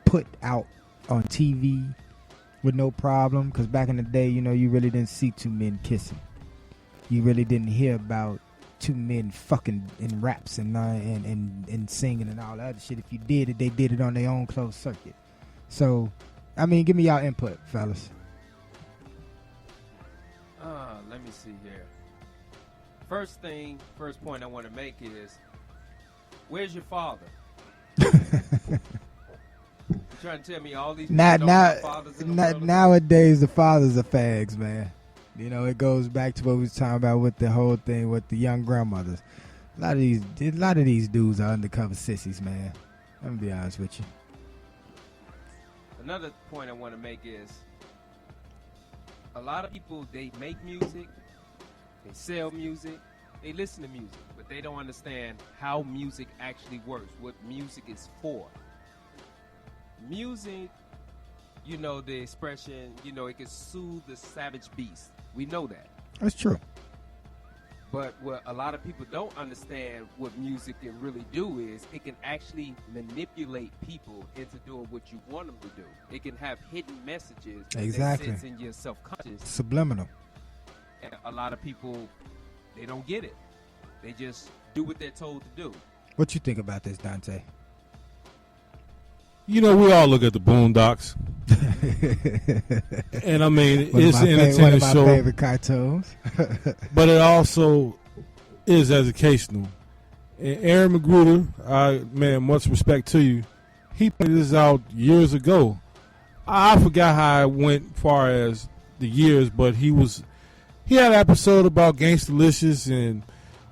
put out on TV with no problem. Because back in the day, you know, you really didn't see two men kissing. You really didn't hear about two men fucking in raps and singing and all that other shit. If you did it, they did it on their own closed circuit. So, I mean, give me y'all input, fellas. Let me see here. First point I want to make is, where's your father? You trying to tell me all these fathers in the world? Nowadays the fathers are fags, man. You know, it goes back to what we was talking about with the whole thing with the young grandmothers. A lot of these dudes are undercover sissies, man. Let me be honest with you. Another point I want to make is, a lot of people, they make music, they sell music, they listen to music, but they don't understand how music actually works, what music is for. Music, you know, the expression, you know, it can soothe the savage beast. We know that. That's true. But what a lot of people don't understand what music can really do is it can actually manipulate people into doing what you want them to do. It can have hidden messages that sits in your subconscious. Subliminal. And a lot of people, they don't get it. They just do what they're told to do. What you think about this, Donte? You know, we all look at the Boondocks. And I mean, it's an entertaining show. One of my favorite cartoons. But it also is educational. And Aaron Magruder, man, much respect to you. He put this out years ago. I forgot how it went far as the years, but he had an episode about Gangstalicious, and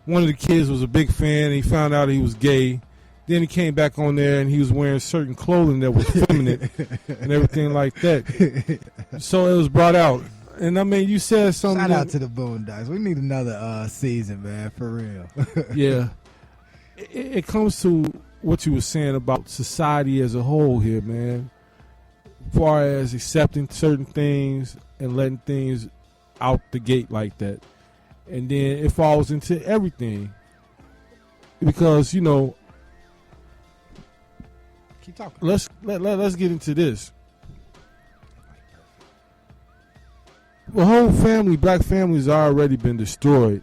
one of the kids was a big fan, and he found out he was gay. Then he came back on there and he was wearing certain clothing that was feminine and everything like that. So it was brought out. And I mean, you said something. Shout out to the Boondocks. We need another season, man, for real. Yeah. It comes to what you were saying about society as a whole here, man. As far as accepting certain things and letting things out the gate like that. And then it falls into everything. Because, you know, keep talking. Let's get into this. The whole family, black families, already been destroyed,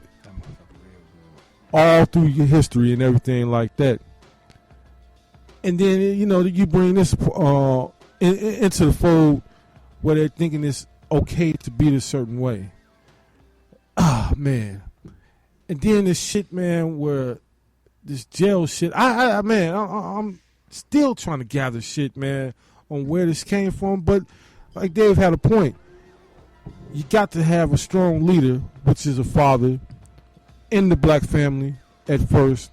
all through your history and everything like that. And then, you know, you bring this into the fold where they're thinking it's okay to be a certain way. Ah, man. And then this shit, man, where this jail shit. I'm still trying to gather shit, man, on where this came from. But like Dave had a point. You got to have a strong leader, which is a father, in the black family at first,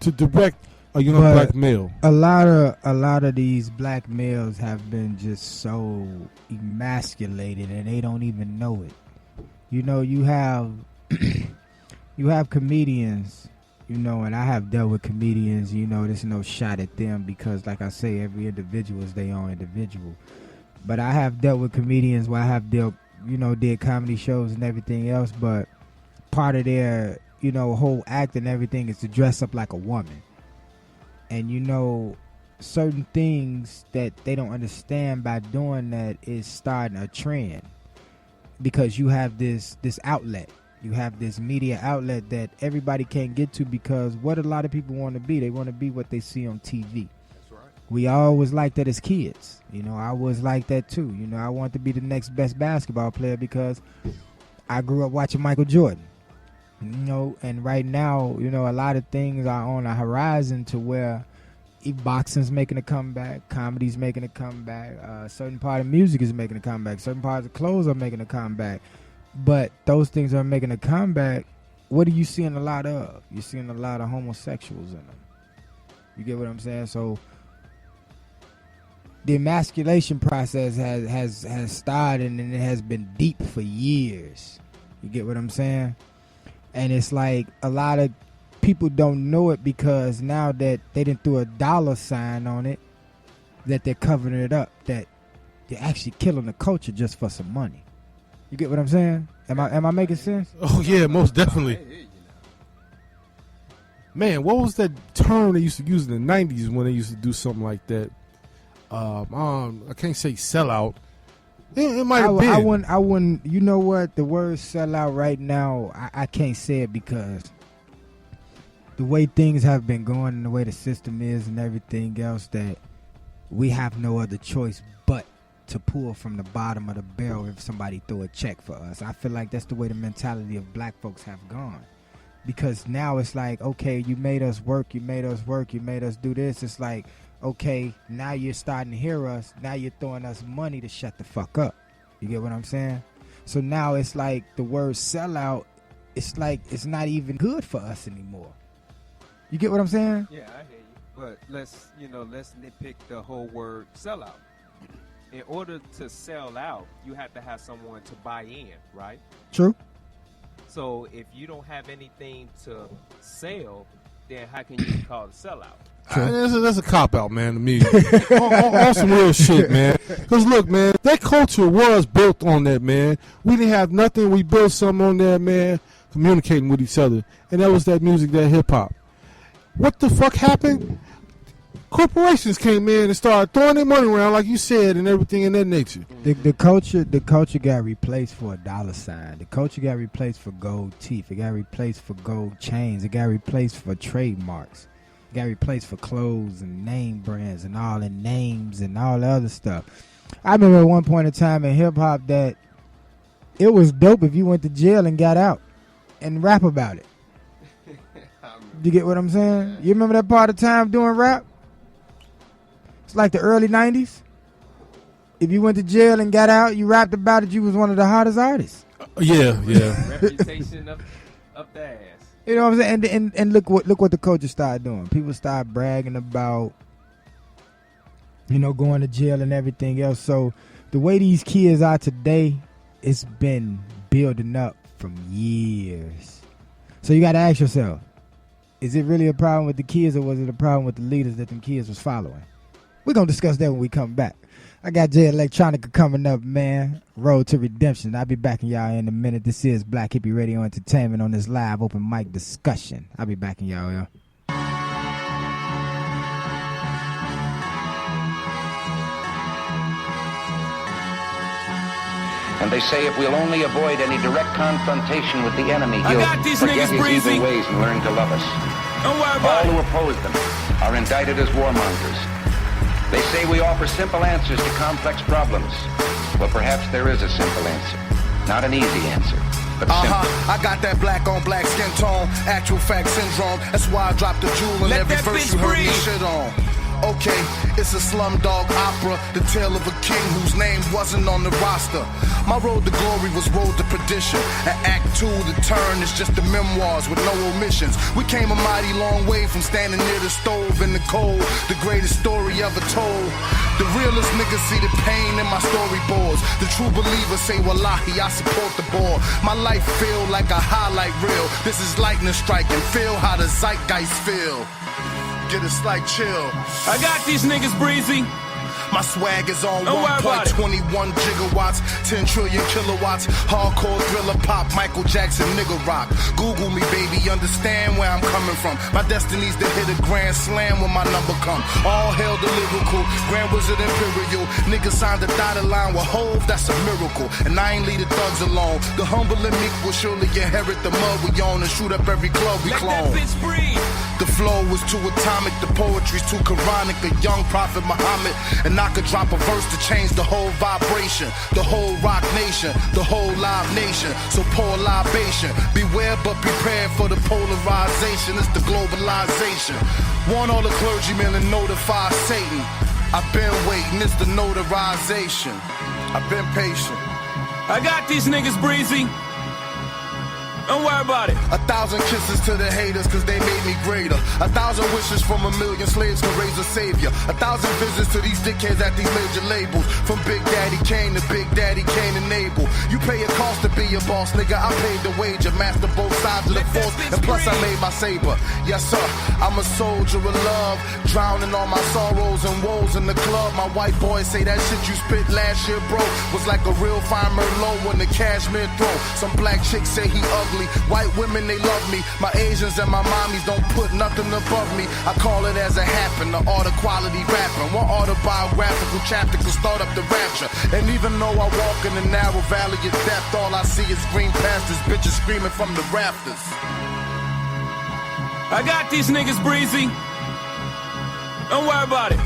to direct a young black male. A lot of these black males have been just so emasculated, and they don't even know it. You know, you have comedians. You know, and I have dealt with comedians, you know, there's no shot at them because, like I say, every individual is their own individual. But I have dealt with comedians where I have did comedy shows and everything else, but part of their, you know, whole act and everything is to dress up like a woman. And, you know, certain things that they don't understand by doing that is starting a trend because you have this outlet. You have this media outlet that everybody can't get to because what a lot of people want to be, they want to be what they see on TV. That's right. We always like that as kids. You know, I was like that too. You know, I want to be the next best basketball player because I grew up watching Michael Jordan. You know, and right now, you know, a lot of things are on a horizon to where boxing's making a comeback, comedy's making a comeback, certain part of music is making a comeback, certain parts of clothes are making a comeback. But those things are making a comeback. What are you seeing a lot of? You're seeing a lot of homosexuals in them. You get what I'm saying? So the emasculation process has started and it has been deep for years. You get what I'm saying? And it's like a lot of people don't know it because now that they didn't throw a dollar sign on it, that they're covering it up, that they're actually killing the culture just for some money. You get what I'm saying? Am I making sense? Oh yeah, most definitely. Man, what was that term they used to use in the 90s when they used to do something like that? I can't say sellout. It might have been. I wouldn't. You know what? The word sellout right now, I can't say it because the way things have been going and the way the system is and everything else, that we have no other choice but to pull from the bottom of the barrel if somebody throw a check for us. I feel like that's the way the mentality of black folks have gone. Because now it's like, okay, you made us work, you made us do this. It's like, okay, now you're starting to hear us. Now you're throwing us money to shut the fuck up. You get what I'm saying? So now it's like the word sellout, it's like it's not even good for us anymore. You get what I'm saying? Yeah, I hear you. But let's nitpick the whole word sellout. In order to sell out, you have to have someone to buy in, right? True. So if you don't have anything to sell, then how can you be called a sellout? That's a cop-out, man, to me. on some real shit, man. Because, look, man, that culture was built on that, man. We didn't have nothing. We built something on that, man, communicating with each other. And that was that music, that hip-hop. What the fuck happened? Corporations came in and started throwing their money around, like you said, and everything in that nature. The culture got replaced for a dollar sign. The culture got replaced for gold teeth. It got replaced for gold chains. It got replaced for trademarks. It got replaced for clothes and name brands and all the names and all the other stuff. I remember at one point in time in hip hop that it was dope if you went to jail and got out and rap about it. You get what I'm saying? You remember that part of time doing rap? Like the early 90s. If you went to jail and got out, you rapped about it, you was one of the hottest artists. Yeah. Reputation up the ass. You know what I'm saying? And look what the culture started doing. People started bragging about, going to jail and everything else. So the way these kids are today, it's been building up from years. So you got to ask yourself, is it really a problem with the kids or was it a problem with the leaders that them kids was following? We're going to discuss that when we come back. I got J Electronica coming up, man. Road to Redemption. I'll be back in y'all in a minute. This is Blaq Hippie Radio Entertainment on this live open mic discussion. I'll be back in y'all, yo. And they say if we'll only avoid any direct confrontation with the enemy, he'll forget his evil ways and learn to love us. Don't worry about All who oppose them are indicted as warmongers. They say we offer simple answers to complex problems. Well, perhaps there is a simple answer. Not an easy answer, but simple. I got that black on black skin tone, actual fact syndrome. That's why I dropped the jewel in every verse you heard me shit on. Okay, it's a slumdog opera, the tale of a king whose name wasn't on the roster. My road to glory was road to perdition. And act 2, the turn is just the memoirs with no omissions. We came a mighty long way from standing near the stove in the cold. The greatest story ever told. The realest niggas see the pain in my storyboards. The true believers say, Wallahi, I support the board. My life feel like a highlight reel. This is lightning striking. Feel how the zeitgeist feel. Get a slight chill. I got these niggas breezy. My swag is on 1.21 gigawatts, 10 trillion kilowatts. Hardcore thriller pop, Michael Jackson, nigga rock. Google me, baby, understand where I'm coming from. My destiny's to hit a grand slam when my number come. All hail the lyrical, Grand Wizard Imperial. Niggas signed the dotted line with Hove, that's a miracle. And I ain't lead the thugs alone. The humble and meek will surely inherit the mud we own and shoot up every club we clone. Let that bitch breathe. The flow was too atomic, the poetry's too Quranic. A young prophet Muhammad, and I could drop a verse to change the whole vibration, the whole rock nation, the whole live nation. So pour libation, beware but prepare for the polarization. It's the globalization. Want all the clergymen to notify Satan. I've been waiting, it's the notarization. I've been patient. I got these niggas breezy. Don't worry about it. 1,000 kisses to the haters cause they made me greater. 1,000 wishes from 1,000,000 slaves could raise a savior. 1,000 visits to these dickheads at these major labels. From Big Daddy Kane to Big Daddy Kane and Abel. You pay a cost to be a boss, nigga. I paid the wage, master both sides of the force. And plus I made my saber. Yes sir, I'm a soldier of love. Drowning all my sorrows and woes in the club. My white boys say that shit you spit last year, bro, was like a real fine Merlot in the cashmere throw. Some black chick say he ugly. ugly. White women, they love me. My Asians and my mommies don't put nothing above me. I call it as it happened, the art of quality rapping. One autobiographical chapter could start up the rapture. And even though I walk in the narrow valley of death, all I see is green pastures, bitches screaming from the rafters. I got these niggas, Breezy. Don't worry about it.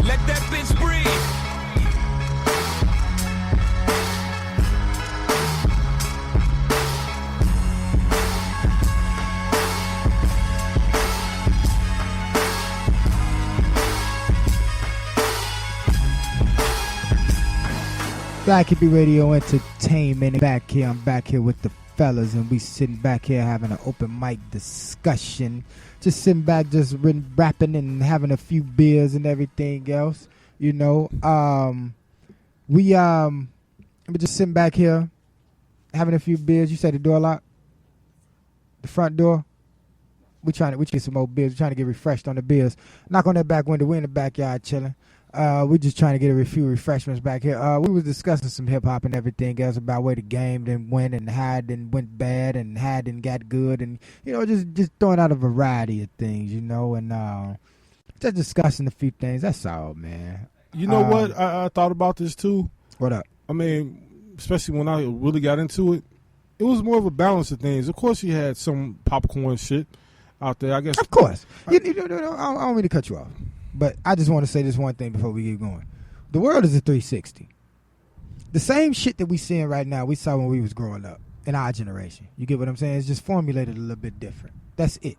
Let that bitch breathe. Blaa Hippie Radio Entertainment. I'm back here with the fellas, and we sitting back here having an open mic discussion. Just sitting back, just rapping and having a few beers and everything else. You know, we just sitting back here having a few beers. You said the door locked? The front door? We get some more beers. We're trying to get refreshed on the beers. Knock on that back window. We're in the backyard chilling. We're just trying to get a few refreshments back here. We was discussing some hip hop and everything else about where the game then went and how it then went bad and how it then got good, and you know, just throwing out a variety of things, you know, and just discussing a few things. That's all, man. You know what? I thought about this too. What up? I mean, especially when I really got into it, it was more of a balance of things. Of course, you had some popcorn shit out there, I guess. Of course. I don't mean to cut you off, but I just want to say this one thing before we get going. The world is a 360. The same shit that we seeing right now, we saw when we was growing up in our generation. You get what I'm saying? It's just formulated a little bit different. That's it.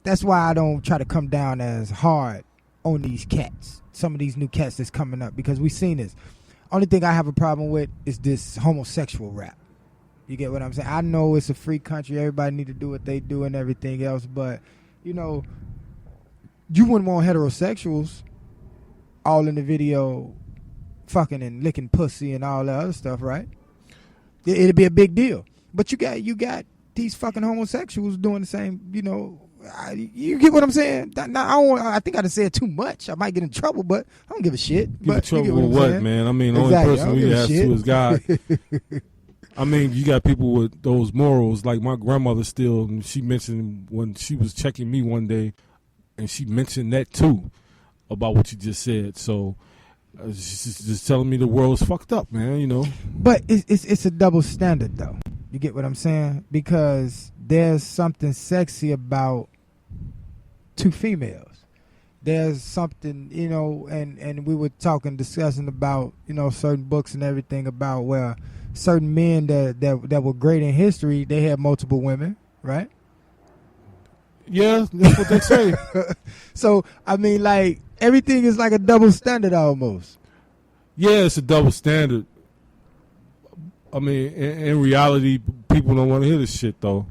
That's why I don't try to come down as hard on these cats. Some of these new cats that's coming up, because we seen this. Only thing I have a problem with is this homosexual rap. You get what I'm saying? I know it's a free country. Everybody need to do what they do and everything else. But, you know, you wouldn't want heterosexuals all in the video fucking and licking pussy and all that other stuff, right? It'd be a big deal. But you got these fucking homosexuals doing the same, you know. You get what I'm saying? I think I done said too much. I might get in trouble, but I don't give a shit. Give a trouble with what, man? I mean, the only person we have to is God. I mean, you got people with those morals. Like my grandmother still, and she mentioned when she was checking me one day, and she mentioned that too, about what you just said. So she's just telling me the world's fucked up, man, you know. But it's a double standard, though. You get what I'm saying? Because there's something sexy about two females. There's something, you know, and we were discussing about, you know, certain books and everything about where certain men that were great in history, they had multiple women, right? Yeah, that's what they say. So, I mean, like, everything is like a double standard almost. Yeah, it's a double standard. I mean, in reality, people don't want to hear this shit, though.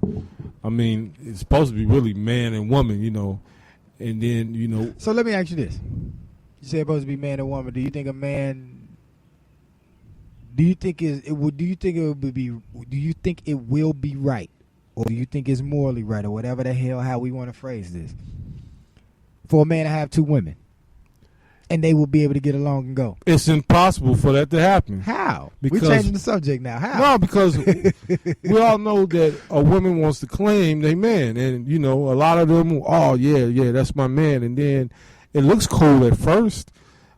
I mean, it's supposed to be really man and woman, you know, and then, you know. So let me ask you this. You say it's supposed to be man and woman. Do you think a man... Do you think it will be right, or do you think it's morally right, or whatever the hell how we want to phrase this, for a man to have two women, and they will be able to get along and go? It's impossible for that to happen. How? We're changing the subject now. How? No, because we all know that a woman wants to claim their man, and you know a lot of them. Oh yeah, that's my man, and then it looks cool at first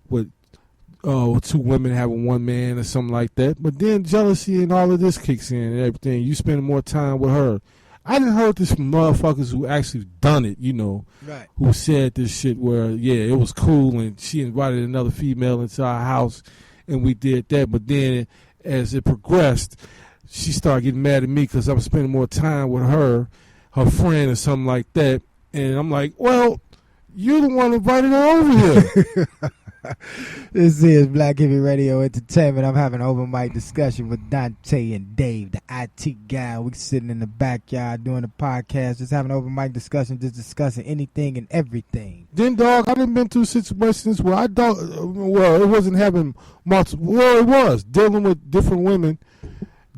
with. Two women having one man or something like that. But then jealousy and all of this kicks in and everything. You spend more time with her. I done heard this from motherfuckers who actually done it, you know, right. Who said this shit where, yeah, it was cool and she invited another female into our house and we did that. But then as it progressed, she started getting mad at me because I'm spending more time with her friend or something like that. And I'm like, well, you're the one invited her over here. This is Blaa Hippie Radio Entertainment. I'm having an open mic discussion with Donte and Dave, the IT guy. We're sitting in the backyard doing a podcast, just having an open mic discussion, just discussing anything and everything. Then, dog, I done been through situations where it wasn't having multiple. Well, it was dealing with different women,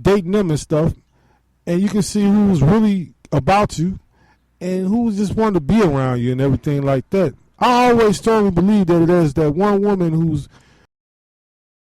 dating them and stuff. and you can see who's really about you and who just wanted to be around you and everything like that. I always strongly believe that there's that one woman who's